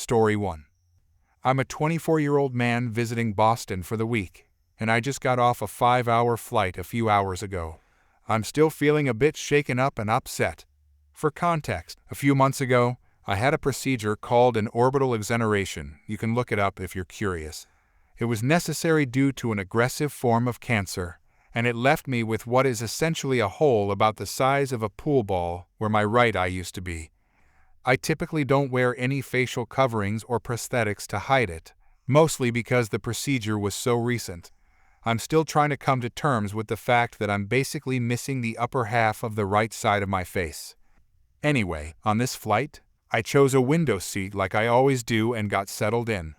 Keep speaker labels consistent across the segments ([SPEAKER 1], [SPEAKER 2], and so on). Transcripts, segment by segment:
[SPEAKER 1] Story 1. I'm a 24-year-old man visiting Boston for the week, and I just got off a 5-hour flight a few hours ago. I'm still feeling a bit shaken up and upset. For context, a few months ago, I had a procedure called an orbital exoneration. You can look it up if you're curious. It was necessary due to an aggressive form of cancer, and it left me with what is essentially a hole about the size of a pool ball where my right eye used to be. I typically don't wear any facial coverings or prosthetics to hide it, mostly because the procedure was so recent. I'm still trying to come to terms with the fact that I'm basically missing the upper half of the right side of my face. Anyway, on this flight, I chose a window seat like I always do and got settled in.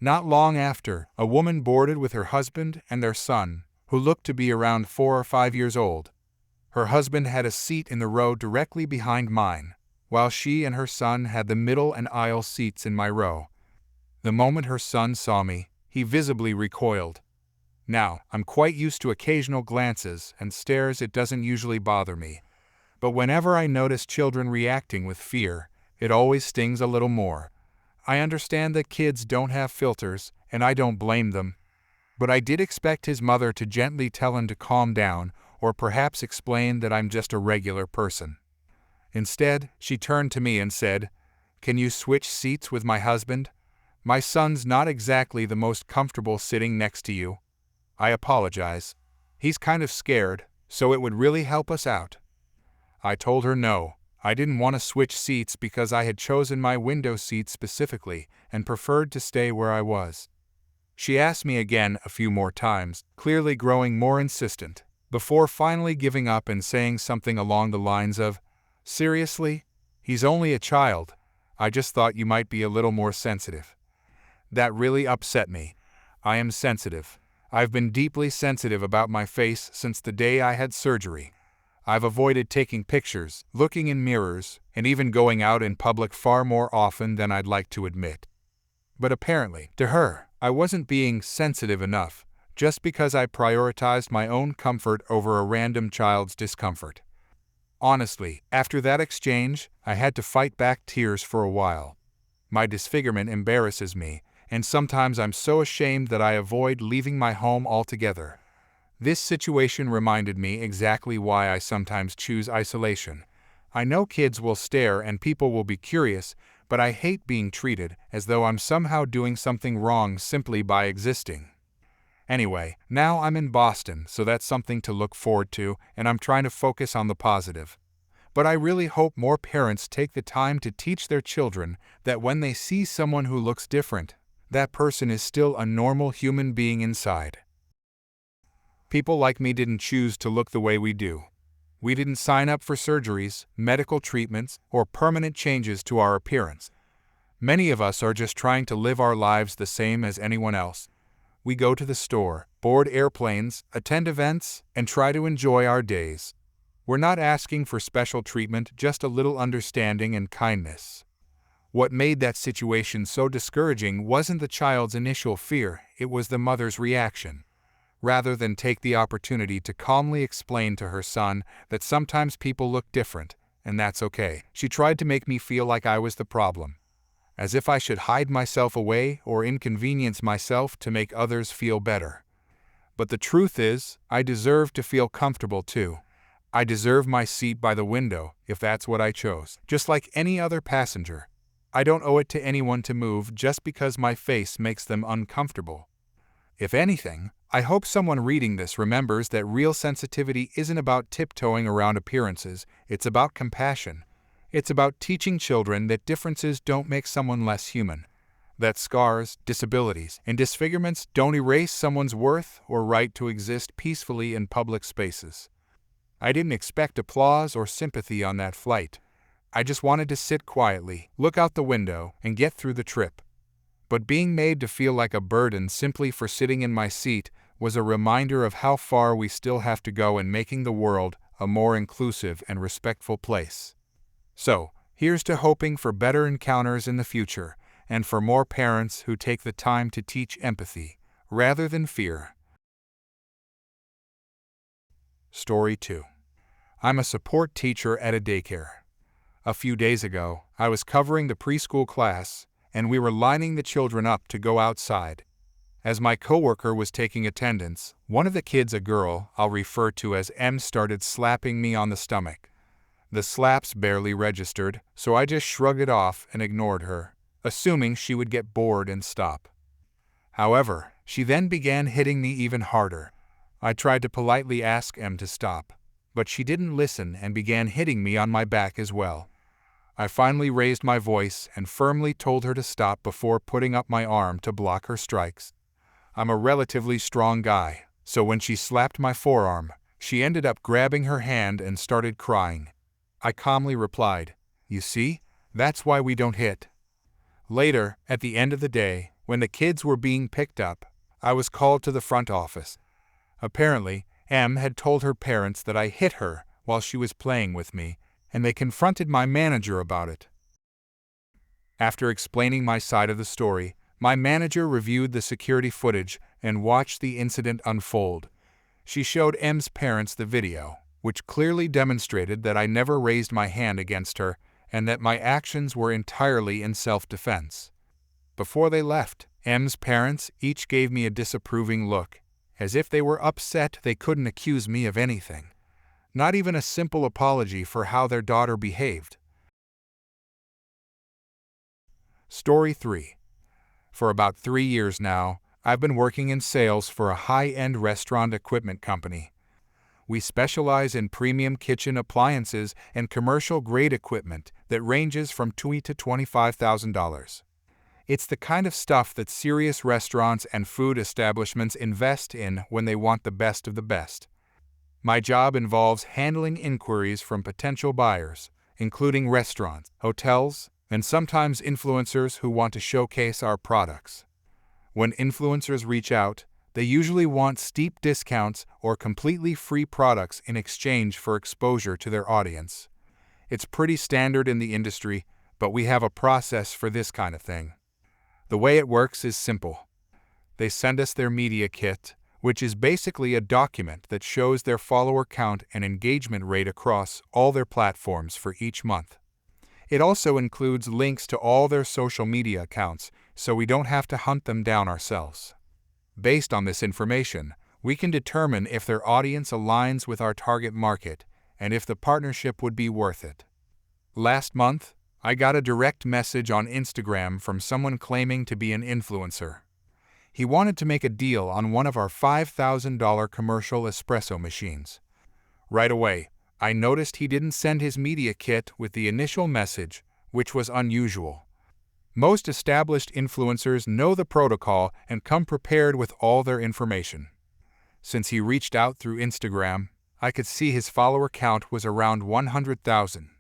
[SPEAKER 1] Not long after, a woman boarded with her husband and their son, who looked to be around 4 or 5 years old. Her husband had a seat in the row directly behind mine, while she and her son had the middle and aisle seats in my row. The moment her son saw me, he visibly recoiled. Now, I'm quite used to occasional glances and stares. It doesn't usually bother me. But whenever I notice children reacting with fear, it always stings a little more. I understand that kids don't have filters, and I don't blame them. But I did expect his mother to gently tell him to calm down, or perhaps explain that I'm just a regular person. Instead, she turned to me and said, "Can you switch seats with my husband? My son's not exactly the most comfortable sitting next to you." I apologize. He's kind of scared, so it would really help us out. I told her no, I didn't want to switch seats because I had chosen my window seat specifically and preferred to stay where I was. She asked me again a few more times, clearly growing more insistent, before finally giving up and saying something along the lines of, "Seriously? He's only a child. I just thought you might be a little more sensitive." That really upset me. I am sensitive. I've been deeply sensitive about my face since the day I had surgery. I've avoided taking pictures, looking in mirrors, and even going out in public far more often than I'd like to admit. But apparently, to her, I wasn't being sensitive enough, just because I prioritized my own comfort over a random child's discomfort. Honestly, after that exchange, I had to fight back tears for a while. My disfigurement embarrasses me, and sometimes I'm so ashamed that I avoid leaving my home altogether. This situation reminded me exactly why I sometimes choose isolation. I know kids will stare and people will be curious, but I hate being treated as though I'm somehow doing something wrong simply by existing. Anyway, now I'm in Boston, so that's something to look forward to, and I'm trying to focus on the positive. But I really hope more parents take the time to teach their children that when they see someone who looks different, that person is still a normal human being inside. People like me didn't choose to look the way we do. We didn't sign up for surgeries, medical treatments, or permanent changes to our appearance. Many of us are just trying to live our lives the same as anyone else. We go to the store, board airplanes, attend events, and try to enjoy our days. We're not asking for special treatment, just a little understanding and kindness. What made that situation so discouraging wasn't the child's initial fear, it was the mother's reaction. Rather than take the opportunity to calmly explain to her son that sometimes people look different, and that's okay, she tried to make me feel like I was the problem. As if I should hide myself away or inconvenience myself to make others feel better. But the truth is, I deserve to feel comfortable too. I deserve my seat by the window, if that's what I chose, just like any other passenger. I don't owe it to anyone to move just because my face makes them uncomfortable. If anything, I hope someone reading this remembers that real sensitivity isn't about tiptoeing around appearances, it's about compassion. It's about teaching children that differences don't make someone less human. That scars, disabilities, and disfigurements don't erase someone's worth or right to exist peacefully in public spaces. I didn't expect applause or sympathy on that flight. I just wanted to sit quietly, look out the window, and get through the trip. But being made to feel like a burden simply for sitting in my seat was a reminder of how far we still have to go in making the world a more inclusive and respectful place. So, here's to hoping for better encounters in the future, and for more parents who take the time to teach empathy, rather than fear. Story 2. I'm a support teacher at a daycare. A few days ago, I was covering the preschool class, and we were lining the children up to go outside. As my coworker was taking attendance, one of the kids, a girl I'll refer to as M, started slapping me on the stomach. The slaps barely registered, so I just shrugged it off and ignored her, assuming she would get bored and stop. However, she then began hitting me even harder. I tried to politely ask M to stop, but she didn't listen and began hitting me on my back as well. I finally raised my voice and firmly told her to stop before putting up my arm to block her strikes. I'm a relatively strong guy, so when she slapped my forearm, she ended up grabbing her hand and started crying. I calmly replied, "You see, that's why we don't hit." Later, at the end of the day, when the kids were being picked up, I was called to the front office. Apparently, M had told her parents that I hit her while she was playing with me, and they confronted my manager about it. After explaining my side of the story, my manager reviewed the security footage and watched the incident unfold. She showed M's parents the video, which clearly demonstrated that I never raised my hand against her and that my actions were entirely in self-defense. Before they left, M's parents each gave me a disapproving look, as if they were upset they couldn't accuse me of anything. Not even a simple apology for how their daughter behaved. Story 3. For about 3 years now, I've been working in sales for a high-end restaurant equipment company. We specialize in premium kitchen appliances and commercial-grade equipment that ranges from $20,000 to $25,000. It's the kind of stuff that serious restaurants and food establishments invest in when they want the best of the best. My job involves handling inquiries from potential buyers, including restaurants, hotels, and sometimes influencers who want to showcase our products. When influencers reach out, they usually want steep discounts or completely free products in exchange for exposure to their audience. It's pretty standard in the industry, but we have a process for this kind of thing. The way it works is simple. They send us their media kit, which is basically a document that shows their follower count and engagement rate across all their platforms for each month. It also includes links to all their social media accounts, so we don't have to hunt them down ourselves. Based on this information, we can determine if their audience aligns with our target market and if the partnership would be worth it. Last month, I got a direct message on Instagram from someone claiming to be an influencer. He wanted to make a deal on one of our $5,000 commercial espresso machines. Right away, I noticed he didn't send his media kit with the initial message, which was unusual. Most established influencers know the protocol and come prepared with all their information. Since he reached out through Instagram, I could see his follower count was around 100,000.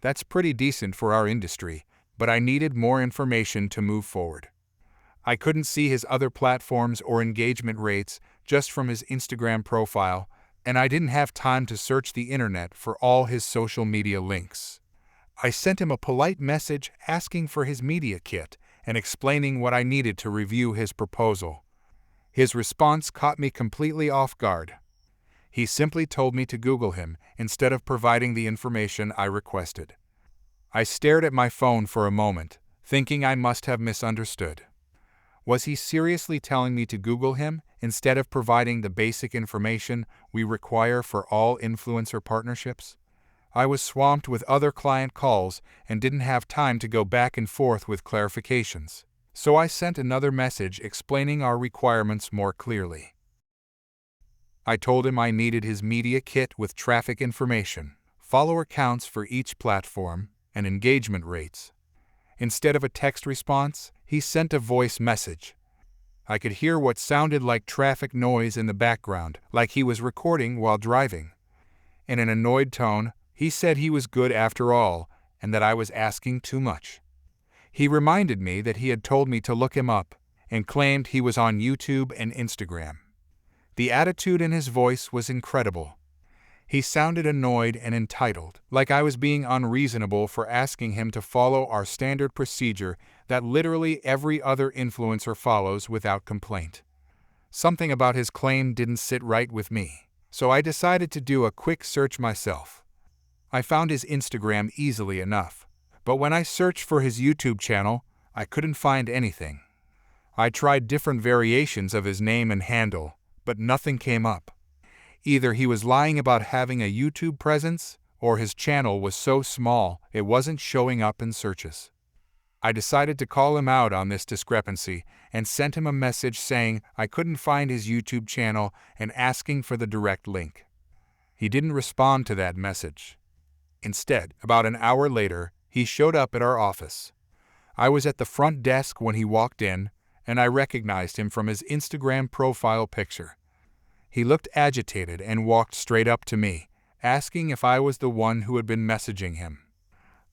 [SPEAKER 1] That's pretty decent for our industry, but I needed more information to move forward. I couldn't see his other platforms or engagement rates just from his Instagram profile, and I didn't have time to search the internet for all his social media links. I sent him a polite message asking for his media kit and explaining what I needed to review his proposal. His response caught me completely off guard. He simply told me to Google him instead of providing the information I requested. I stared at my phone for a moment, thinking I must have misunderstood. Was he seriously telling me to Google him instead of providing the basic information we require for all influencer partnerships? I was swamped with other client calls and didn't have time to go back and forth with clarifications, so I sent another message explaining our requirements more clearly. I told him I needed his media kit with traffic information, follower counts for each platform, and engagement rates. Instead of a text response, he sent a voice message. I could hear what sounded like traffic noise in the background, like he was recording while driving. In an annoyed tone, he said he was good after all, and that I was asking too much. He reminded me that he had told me to look him up, and claimed he was on YouTube and Instagram. The attitude in his voice was incredible. He sounded annoyed and entitled, like I was being unreasonable for asking him to follow our standard procedure that literally every other influencer follows without complaint. Something about his claim didn't sit right with me, so I decided to do a quick search myself. I found his Instagram easily enough, but when I searched for his YouTube channel, I couldn't find anything. I tried different variations of his name and handle, but nothing came up. Either he was lying about having a YouTube presence, or his channel was so small it wasn't showing up in searches. I decided to call him out on this discrepancy and sent him a message saying I couldn't find his YouTube channel and asking for the direct link. He didn't respond to that message. Instead, about an hour later, he showed up at our office. I was at the front desk when he walked in, and I recognized him from his Instagram profile picture. He looked agitated and walked straight up to me, asking if I was the one who had been messaging him.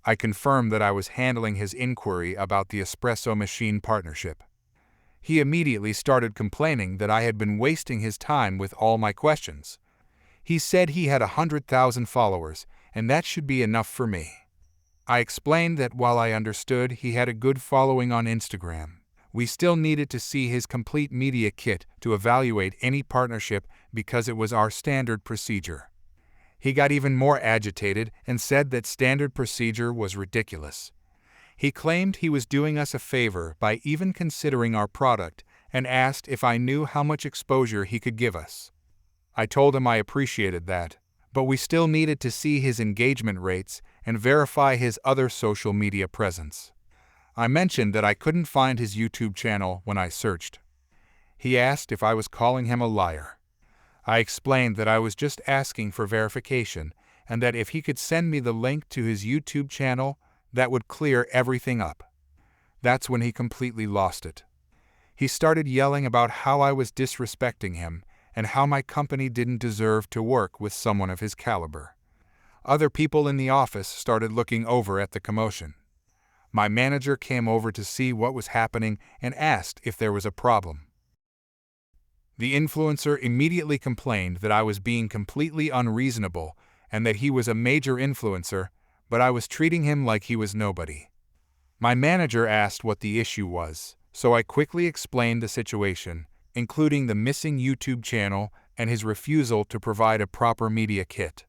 [SPEAKER 1] I confirmed that I was handling his inquiry about the Espresso machine partnership. He immediately started complaining that I had been wasting his time with all my questions. He said he had 100,000 followers, and that should be enough for me. I explained that while I understood he had a good following on Instagram, we still needed to see his complete media kit to evaluate any partnership because it was our standard procedure. He got even more agitated and said that standard procedure was ridiculous. He claimed he was doing us a favor by even considering our product and asked if I knew how much exposure he could give us. I told him I appreciated that, but we still needed to see his engagement rates and verify his other social media presence. I mentioned that I couldn't find his YouTube channel when I searched. He asked if I was calling him a liar. I explained that I was just asking for verification and that if he could send me the link to his YouTube channel, that would clear everything up. That's when he completely lost it. He started yelling about how I was disrespecting him and how my company didn't deserve to work with someone of his caliber. Other people in the office started looking over at the commotion. My manager came over to see what was happening and asked if there was a problem. The influencer immediately complained that I was being completely unreasonable and that he was a major influencer, but I was treating him like he was nobody. My manager asked what the issue was, so I quickly explained the situation, including the missing YouTube channel and his refusal to provide a proper media kit.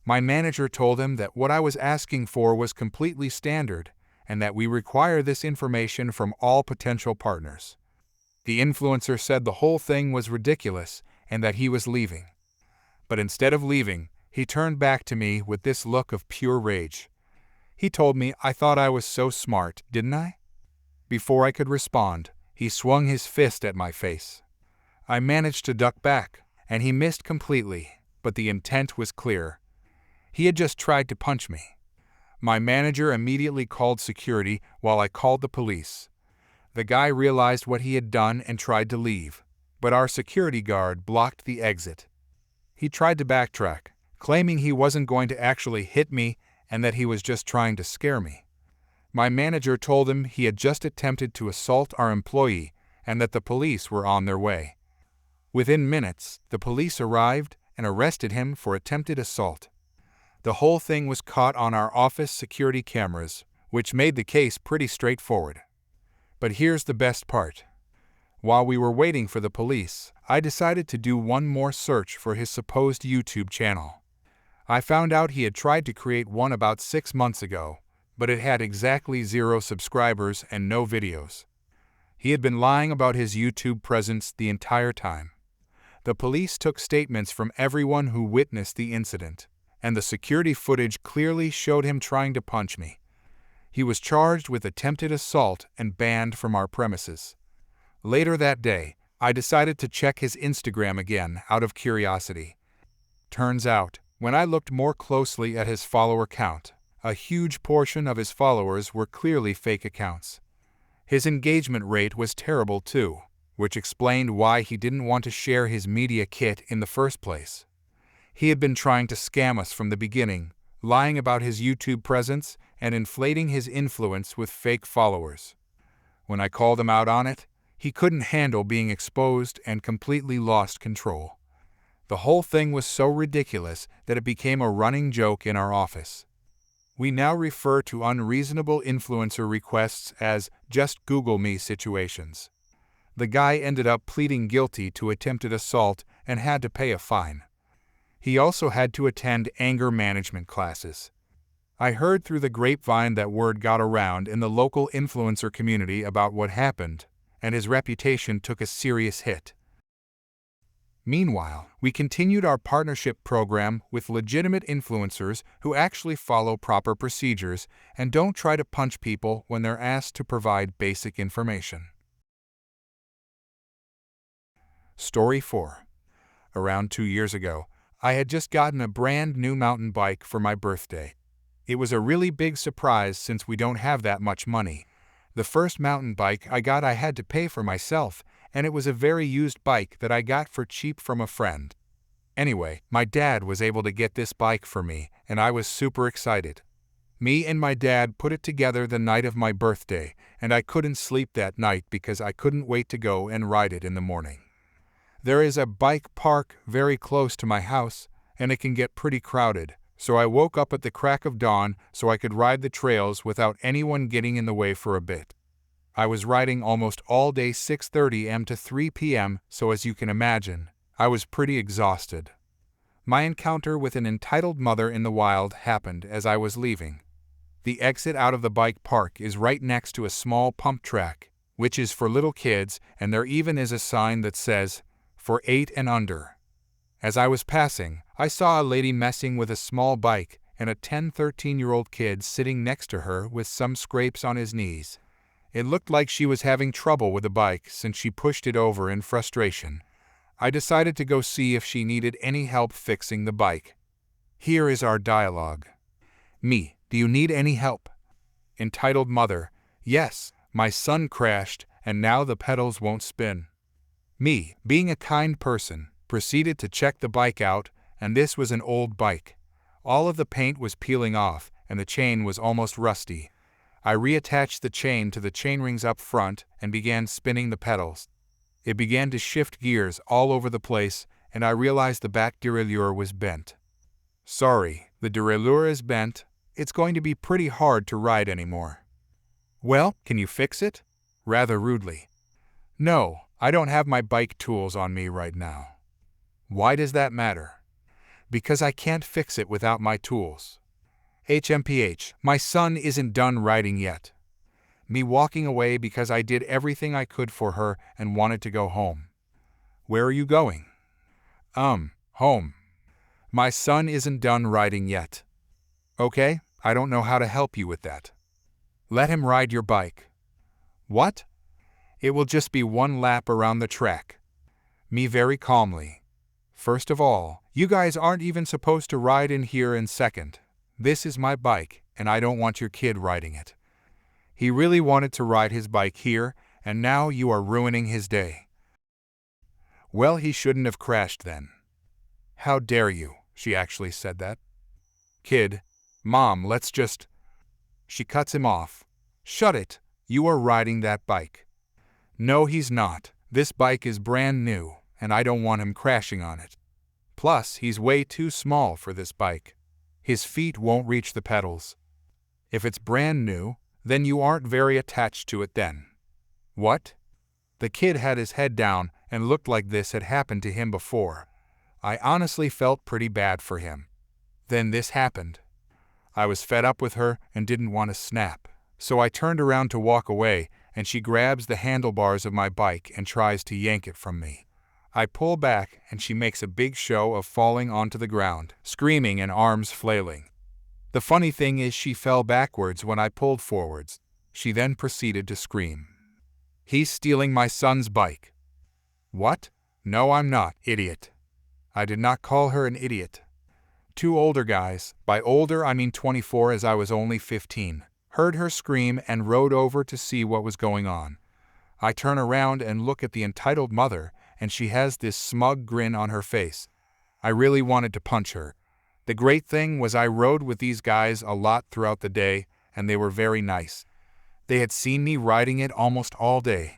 [SPEAKER 1] My manager told him that what I was asking for was completely standard and that we require this information from all potential partners. The influencer said the whole thing was ridiculous and that he was leaving. But instead of leaving, he turned back to me with this look of pure rage. He told me I thought I was so smart, didn't I? Before I could respond, he swung his fist at my face. I managed to duck back, and he missed completely, but the intent was clear. He had just tried to punch me. My manager immediately called security while I called the police. The guy realized what he had done and tried to leave, but our security guard blocked the exit. He tried to backtrack, claiming he wasn't going to actually hit me and that he was just trying to scare me. My manager told him he had just attempted to assault our employee and that the police were on their way. Within minutes, the police arrived and arrested him for attempted assault. The whole thing was caught on our office security cameras, which made the case pretty straightforward. But here's the best part. While we were waiting for the police, I decided to do one more search for his supposed YouTube channel. I found out he had tried to create one about 6 months ago, but it had exactly 0 subscribers and no videos. He had been lying about his YouTube presence the entire time. The police took statements from everyone who witnessed the incident, and the security footage clearly showed him trying to punch me. He was charged with attempted assault and banned from our premises. Later that day, I decided to check his Instagram again out of curiosity. Turns out, when I looked more closely at his follower count, a huge portion of his followers were clearly fake accounts. His engagement rate was terrible too, which explained why he didn't want to share his media kit in the first place. He had been trying to scam us from the beginning, lying about his YouTube presence and inflating his influence with fake followers. When I called him out on it, he couldn't handle being exposed and completely lost control. The whole thing was so ridiculous that it became a running joke in our office. We now refer to unreasonable influencer requests as "just Google me" situations. The guy ended up pleading guilty to attempted assault and had to pay a fine. He also had to attend anger management classes. I heard through the grapevine that word got around in the local influencer community about what happened, and his reputation took a serious hit. Meanwhile, we continued our partnership program with legitimate influencers who actually follow proper procedures and don't try to punch people when they're asked to provide basic information. Story 4. Around 2 years ago, I had just gotten a brand new mountain bike for my birthday. It was a really big surprise since we don't have that much money. The first mountain bike I had to pay for myself, and it was a very used bike that I got for cheap from a friend. Anyway, my dad was able to get this bike for me, and I was super excited. Me and my dad put it together the night of my birthday, and I couldn't sleep that night because I couldn't wait to go and ride it in the morning. There is a bike park very close to my house, and it can get pretty crowded, so I woke up at the crack of dawn so I could ride the trails without anyone getting in the way for a bit. I was riding almost all day 6:30 am to 3 p.m., so as you can imagine, I was pretty exhausted. My encounter with an entitled mother in the wild happened as I was leaving. The exit out of the bike park is right next to a small pump track, which is for little kids, and there even is a sign that says, "For 8 and under." As I was passing, I saw a lady messing with a small bike and a 13-year-old kid sitting next to her with some scrapes on his knees. It looked like she was having trouble with the bike since she pushed it over in frustration. I decided to go see if she needed any help fixing the bike. Here is our dialogue. Me, do you need any help? Entitled mother, yes, my son crashed and now the pedals won't spin. Me, being a kind person, proceeded to check the bike out, and this was an old bike. All of the paint was peeling off and the chain was almost rusty. I reattached the chain to the chainrings up front and began spinning the pedals. It began to shift gears all over the place, and I realized the back derailleur was bent. Sorry, the derailleur is bent. It's going to be pretty hard to ride anymore. Well, can you fix it? Rather rudely. No, I don't have my bike tools on me right now. Why does that matter? Because I can't fix it without my tools. HMPH, my son isn't done riding yet. Me walking away because I did everything I could for her and wanted to go home. Where are you going? Home. My son isn't done riding yet. Okay, I don't know how to help you with that. Let him ride your bike. What? It will just be one lap around the track. Me very calmly. First of all, you guys aren't even supposed to ride in here, and second, this is my bike, and I don't want your kid riding it. He really wanted to ride his bike here, and now you are ruining his day. Well, he shouldn't have crashed then. How dare you? She actually said that. Kid, Mom, let's just... She cuts him off. Shut it. You are riding that bike. No, he's not. This bike is brand new, and I don't want him crashing on it. Plus, he's way too small for this bike. His feet won't reach the pedals. If it's brand new, then you aren't very attached to it then. What? The kid had his head down and looked like this had happened to him before. I honestly felt pretty bad for him. Then this happened. I was fed up with her and didn't want to snap, so I turned around to walk away, and she grabs the handlebars of my bike and tries to yank it from me. I pull back and she makes a big show of falling onto the ground, screaming and arms flailing. The funny thing is she fell backwards when I pulled forwards. She then proceeded to scream. He's stealing my son's bike. What? No, I'm not, idiot. I did not call her an idiot. Two older guys, by older I mean 24 as I was only 15, heard her scream and rode over to see what was going on. I turn around and look at the entitled mother, and she has this smug grin on her face. I really wanted to punch her. The great thing was I rode with these guys a lot throughout the day, and they were very nice. They had seen me riding it almost all day.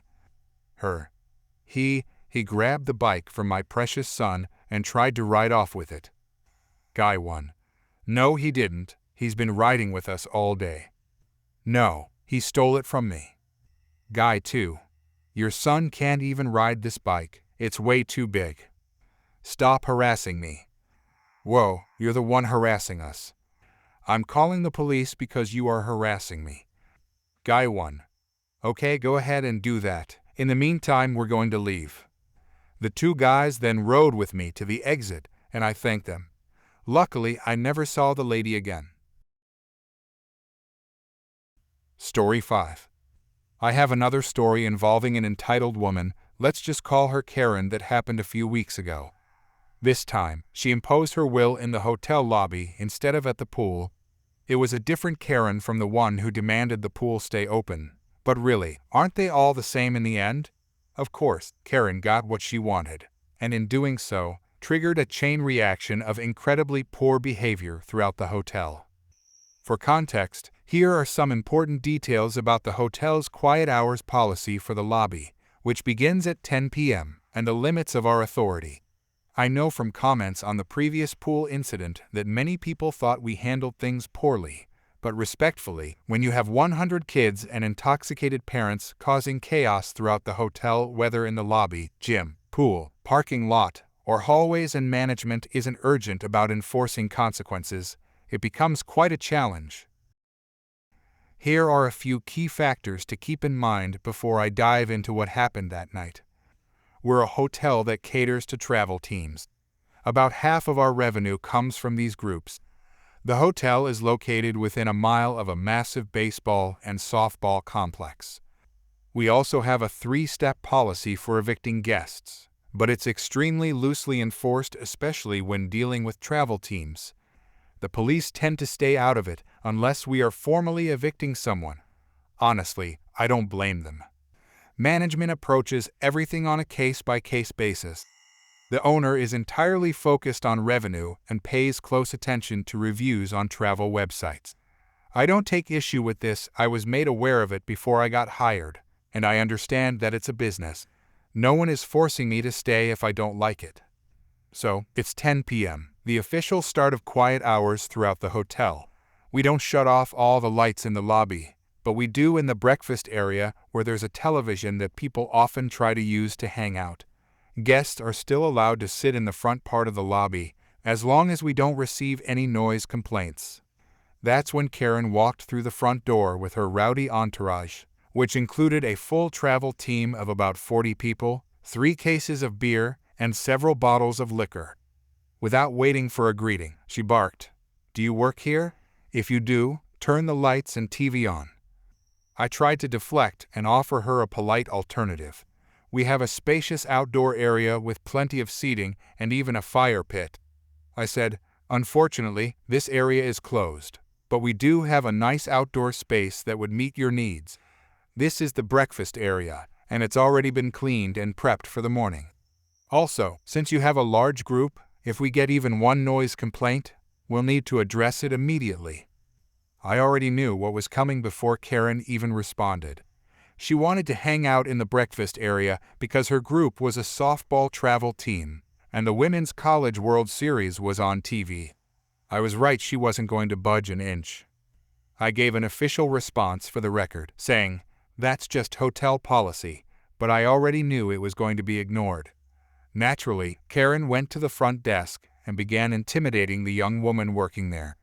[SPEAKER 1] He grabbed the bike from my precious son and tried to ride off with it. Guy 1. No, he didn't. He's been riding with us all day. No, he stole it from me. Guy 2. Your son can't even ride this bike. It's way too big. Stop harassing me. Whoa, you're the one harassing us. I'm calling the police because you are harassing me. Guy 1. Okay, go ahead and do that. In the meantime, we're going to leave. The two guys then rode with me to the exit, and I thanked them. Luckily, I never saw the lady again. Story 5. I have another story involving an entitled woman, let's just call her Karen, that happened a few weeks ago. This time, she imposed her will in the hotel lobby instead of at the pool. It was a different Karen from the one who demanded the pool stay open. But really, aren't they all the same in the end? Of course, Karen got what she wanted, and in doing so, triggered a chain reaction of incredibly poor behavior throughout the hotel. For context, here are some important details about the hotel's quiet hours policy for the lobby, which begins at 10 p.m., and the limits of our authority. I know from comments on the previous pool incident that many people thought we handled things poorly, but respectfully, when you have 100 kids and intoxicated parents causing chaos throughout the hotel, whether in the lobby, gym, pool, parking lot, or hallways, and management isn't urgent about enforcing consequences, it becomes quite a challenge. Here are a few key factors to keep in mind before I dive into what happened that night. We're a hotel that caters to travel teams. About half of our revenue comes from these groups. The hotel is located within a mile of a massive baseball and softball complex. We also have a 3-step policy for evicting guests, but it's extremely loosely enforced, especially when dealing with travel teams. The police tend to stay out of it unless we are formally evicting someone. Honestly, I don't blame them. Management approaches everything on a case-by-case basis. The owner is entirely focused on revenue and pays close attention to reviews on travel websites. I don't take issue with this. I was made aware of it before I got hired, and I understand that it's a business. No one is forcing me to stay if I don't like it. So, it's 10 p.m., the official start of quiet hours throughout the hotel. We don't shut off all the lights in the lobby, but we do in the breakfast area where there's a television that people often try to use to hang out. Guests are still allowed to sit in the front part of the lobby, as long as we don't receive any noise complaints. That's when Karen walked through the front door with her rowdy entourage, which included a full travel team of about 40 people, 3 cases of beer, and several bottles of liquor. Without waiting for a greeting, she barked, "Do you work here? If you do, turn the lights and TV on." I tried to deflect and offer her a polite alternative. We have a spacious outdoor area with plenty of seating and even a fire pit. I said, "Unfortunately, this area is closed, but we do have a nice outdoor space that would meet your needs. This is the breakfast area, and it's already been cleaned and prepped for the morning. Also, since you have a large group, if we get even one noise complaint, we'll need to address it immediately." I already knew what was coming before Karen even responded. She wanted to hang out in the breakfast area because her group was a softball travel team, and the Women's College World Series was on TV. I was right, she wasn't going to budge an inch. I gave an official response for the record, saying, "That's just hotel policy," but I already knew it was going to be ignored. Naturally, Karen went to the front desk and began intimidating the young woman working there.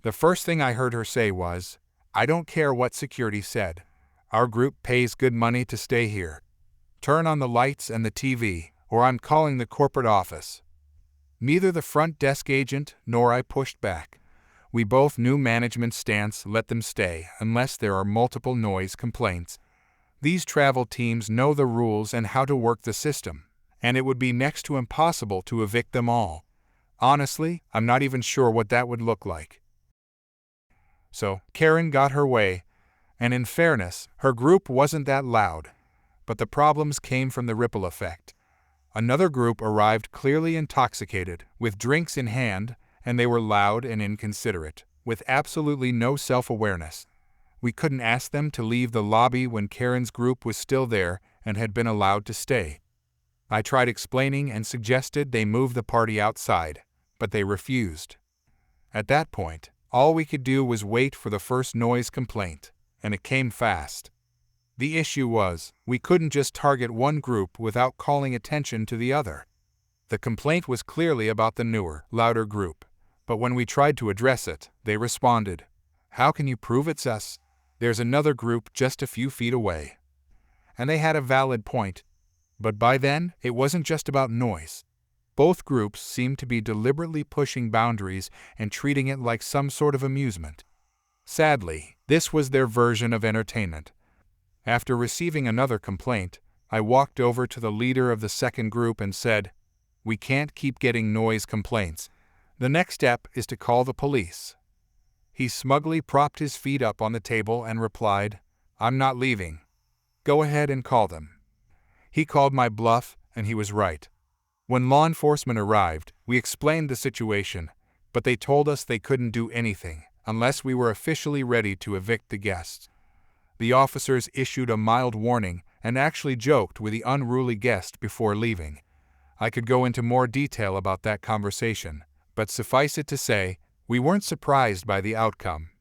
[SPEAKER 1] The first thing I heard her say was, "I don't care what security said. Our group pays good money to stay here. Turn on the lights and the TV, or I'm calling the corporate office." Neither the front desk agent nor I pushed back. We both knew management's stance: let them stay unless there are multiple noise complaints. These travel teams know the rules and how to work the system, and it would be next to impossible to evict them all. Honestly, I'm not even sure what that would look like. So, Karen got her way, and in fairness, her group wasn't that loud. But the problems came from the ripple effect. Another group arrived clearly intoxicated, with drinks in hand, and they were loud and inconsiderate, with absolutely no self-awareness. We couldn't ask them to leave the lobby when Karen's group was still there and had been allowed to stay. I tried explaining and suggested they move the party outside, but they refused. At that point, all we could do was wait for the first noise complaint, and it came fast. The issue was, we couldn't just target one group without calling attention to the other. The complaint was clearly about the newer, louder group, But when we tried to address it, they responded, "How can you prove it's us? There's another group just a few feet away." And they had a valid point. But by then, it wasn't just about noise. Both groups seemed to be deliberately pushing boundaries and treating it like some sort of amusement. Sadly, this was their version of entertainment. After receiving another complaint, I walked over to the leader of the second group and said, "We can't keep getting noise complaints. The next step is to call the police." He smugly propped his feet up on the table and replied, "I'm not leaving. Go ahead and call them." He called my bluff, and he was right. When law enforcement arrived, we explained the situation, but they told us they couldn't do anything unless we were officially ready to evict the guests. The officers issued a mild warning and actually joked with the unruly guest before leaving. I could go into more detail about that conversation, but suffice it to say, we weren't surprised by the outcome.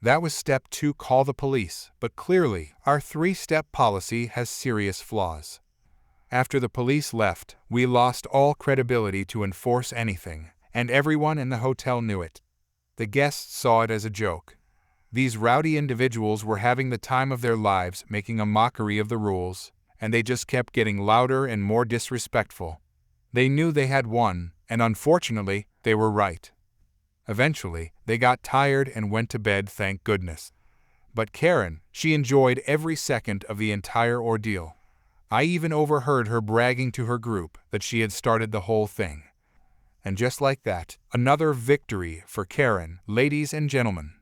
[SPEAKER 1] That was step 2, call the police, but clearly, our 3-step policy has serious flaws. After the police left, we lost all credibility to enforce anything, and everyone in the hotel knew it. The guests saw it as a joke. These rowdy individuals were having the time of their lives making a mockery of the rules, and they just kept getting louder and more disrespectful. They knew they had won, and unfortunately, they were right. Eventually, they got tired and went to bed, thank goodness. But Karen, she enjoyed every second of the entire ordeal. I even overheard her bragging to her group that she had started the whole thing. And just like that, another victory for Karen, ladies and gentlemen.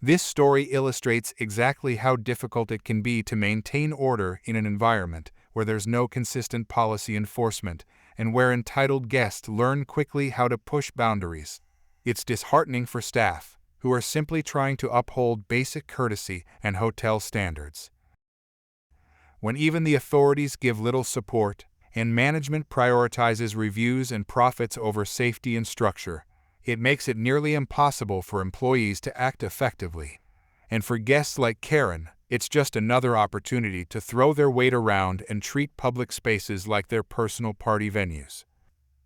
[SPEAKER 1] This story illustrates exactly how difficult it can be to maintain order in an environment where there's no consistent policy enforcement and where entitled guests learn quickly how to push boundaries. It's disheartening for staff, who are simply trying to uphold basic courtesy and hotel standards. When even the authorities give little support, and management prioritizes reviews and profits over safety and structure, it makes it nearly impossible for employees to act effectively. And for guests like Karen, it's just another opportunity to throw their weight around and treat public spaces like their personal party venues.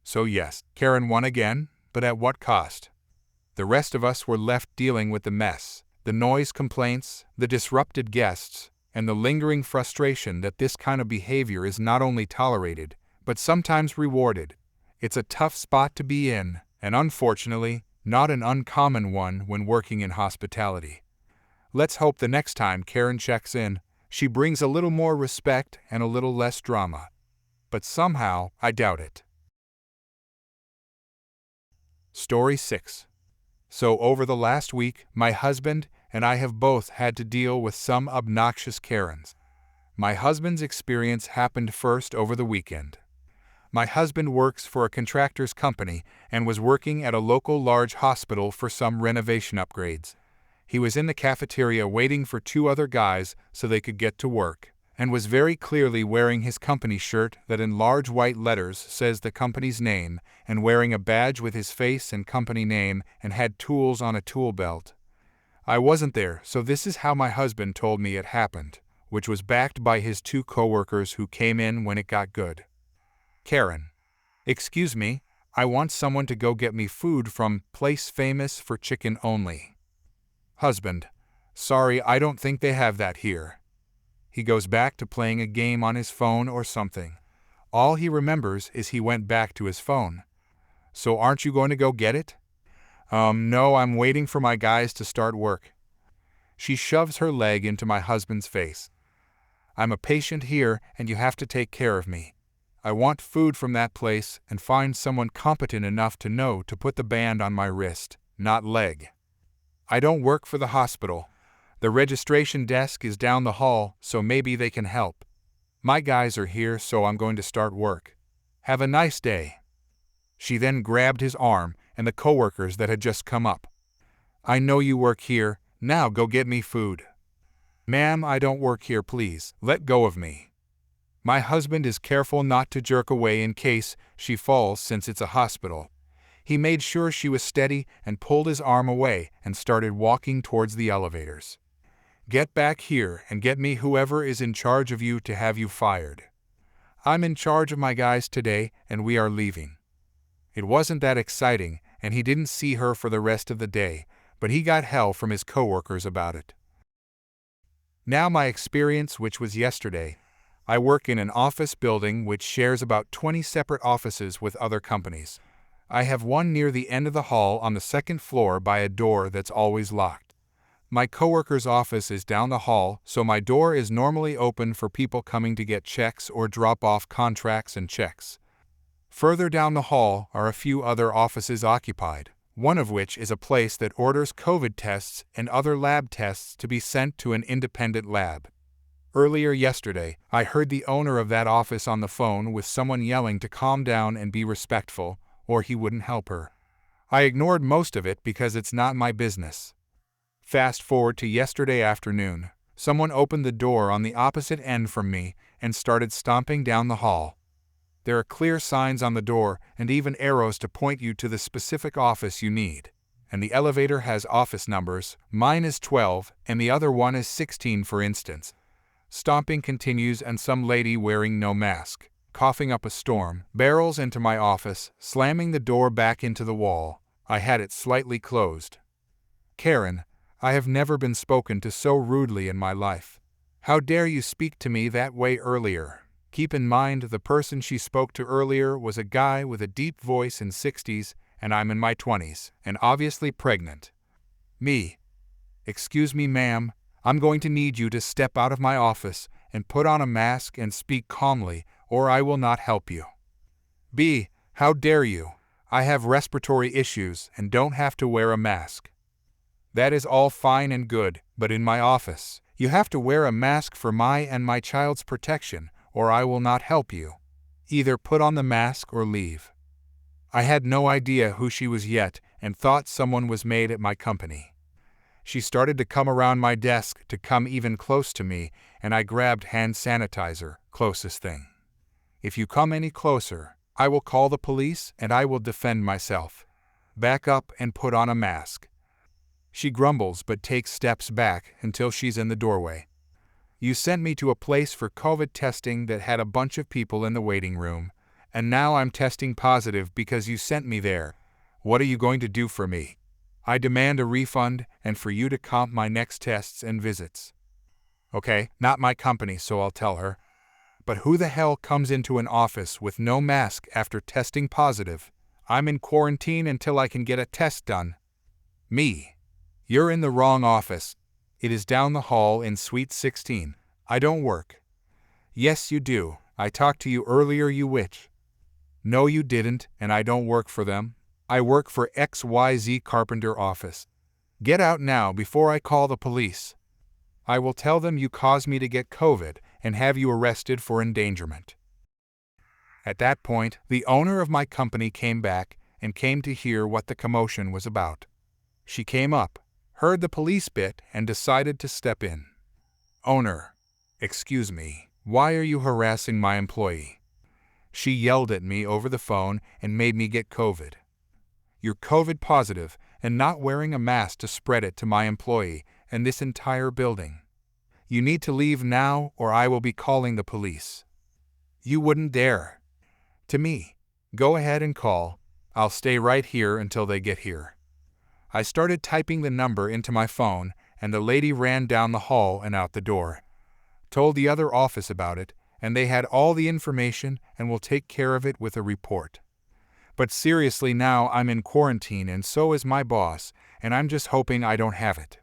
[SPEAKER 1] So yes, Karen won again, but at what cost? The rest of us were left dealing with the mess, the noise complaints, the disrupted guests, and the lingering frustration that this kind of behavior is not only tolerated, but sometimes rewarded. It's a tough spot to be in, and unfortunately, not an uncommon one when working in hospitality. Let's hope the next time Karen checks in, she brings a little more respect and a little less drama. But somehow, I doubt it. Story 6. So over the last week, my husband and I have both had to deal with some obnoxious Karens. My husband's experience happened first over the weekend. My husband works for a contractor's company and was working at a local large hospital for some renovation upgrades. He was in the cafeteria waiting for 2 other guys so they could get to work, and was very clearly wearing his company shirt that in large white letters says the company's name, and wearing a badge with his face and company name, and had tools on a tool belt. I wasn't there, so this is how my husband told me it happened, which was backed by his 2 coworkers who came in when it got good. Karen: "Excuse me, I want someone to go get me food from place famous for chicken only." Husband: "Sorry, I don't think they have that here." He goes back to playing a game on his phone or something. All he remembers is he went back to his phone. "So aren't you going to go get it?" No, I'm waiting for my guys to start work." She shoves her leg into my husband's face. "I'm a patient here and you have to take care of me. I want food from that place and find someone competent enough to know to put the band on my wrist, not leg. I don't work for the hospital. The registration desk is down the hall, so maybe they can help. My guys are here, so I'm going to start work. Have a nice day." She then grabbed his arm and the coworkers that had just come up. "I know you work here, now go get me food." "Ma'am, I don't work here, please, let go of me." My husband is careful not to jerk away in case she falls since it's a hospital. He made sure she was steady and pulled his arm away and started walking towards the elevators. "Get back here and get me whoever is in charge of you to have you fired. I'm in charge of my guys today and we are leaving." It wasn't that exciting, and he didn't see her for the rest of the day, but he got hell from his coworkers about it. Now my experience, which was yesterday. I work in an office building which shares about 20 separate offices with other companies. I have one near the end of the hall on the second floor by a door that's always locked. My coworker's office is down the hall, so my door is normally open for people coming to get checks or drop off contracts and checks. Further down the hall are a few other offices occupied, one of which is a place that orders COVID tests and other lab tests to be sent to an independent lab. Earlier yesterday, I heard the owner of that office on the phone with someone yelling to calm down and be respectful, or he wouldn't help her. I ignored most of it because it's not my business. Fast forward to yesterday afternoon, someone opened the door on the opposite end from me and started stomping down the hall. There are clear signs on the door and even arrows to point you to the specific office you need. And the elevator has office numbers. Mine is 12 and the other one is 16, for instance. Stomping continues and some lady wearing no mask, coughing up a storm, barrels into my office, slamming the door back into the wall. I had it slightly closed. Karen, I have never been spoken to so rudely in my life. How dare you speak to me that way earlier? Keep in mind the person she spoke to earlier was a guy with a deep voice in 60s and I'm in my 20s and obviously pregnant. Me. Excuse me, ma'am. I'm going to need you to step out of my office and put on a mask and speak calmly, or I will not help you. B. How dare you? I have respiratory issues and don't have to wear a mask. That is all fine and good, but in my office, you have to wear a mask for my and my child's protection, or I will not help you. Either put on the mask or leave. I had no idea who she was yet and thought someone was made at my company. She started to come around my desk to come even close to me, and I grabbed hand sanitizer, closest thing. If you come any closer, I will call the police and I will defend myself. Back up and put on a mask. She grumbles but takes steps back until she's in the doorway. You sent me to a place for COVID testing that had a bunch of people in the waiting room, and now I'm testing positive because you sent me there. What are you going to do for me? I demand a refund and for you to comp my next tests and visits. Okay, not my company, so I'll tell her. But who the hell comes into an office with no mask after testing positive? I'm in quarantine until I can get a test done. Me. You're in the wrong office. It is down the hall in Suite 16. I don't work. Yes, you do. I talked to you earlier, you witch. No, you didn't, and I don't work for them. I work for XYZ Carpenter office. Get out now before I call the police. I will tell them you caused me to get COVID and have you arrested for endangerment. At that point, the owner of my company came back and came to hear what the commotion was about. She came up, heard the police bit, and decided to step in. Owner, excuse me, why are you harassing my employee? She yelled at me over the phone and made me get COVID. You're COVID positive and not wearing a mask to spread it to my employee and this entire building. You need to leave now or I will be calling the police. You wouldn't dare. To me, go ahead and call. I'll stay right here until they get here. I started typing the number into my phone and the lady ran down the hall and out the door. Told the other office about it and they had all the information and will take care of it with a report. But seriously, now I'm in quarantine and so is my boss, and I'm just hoping I don't have it.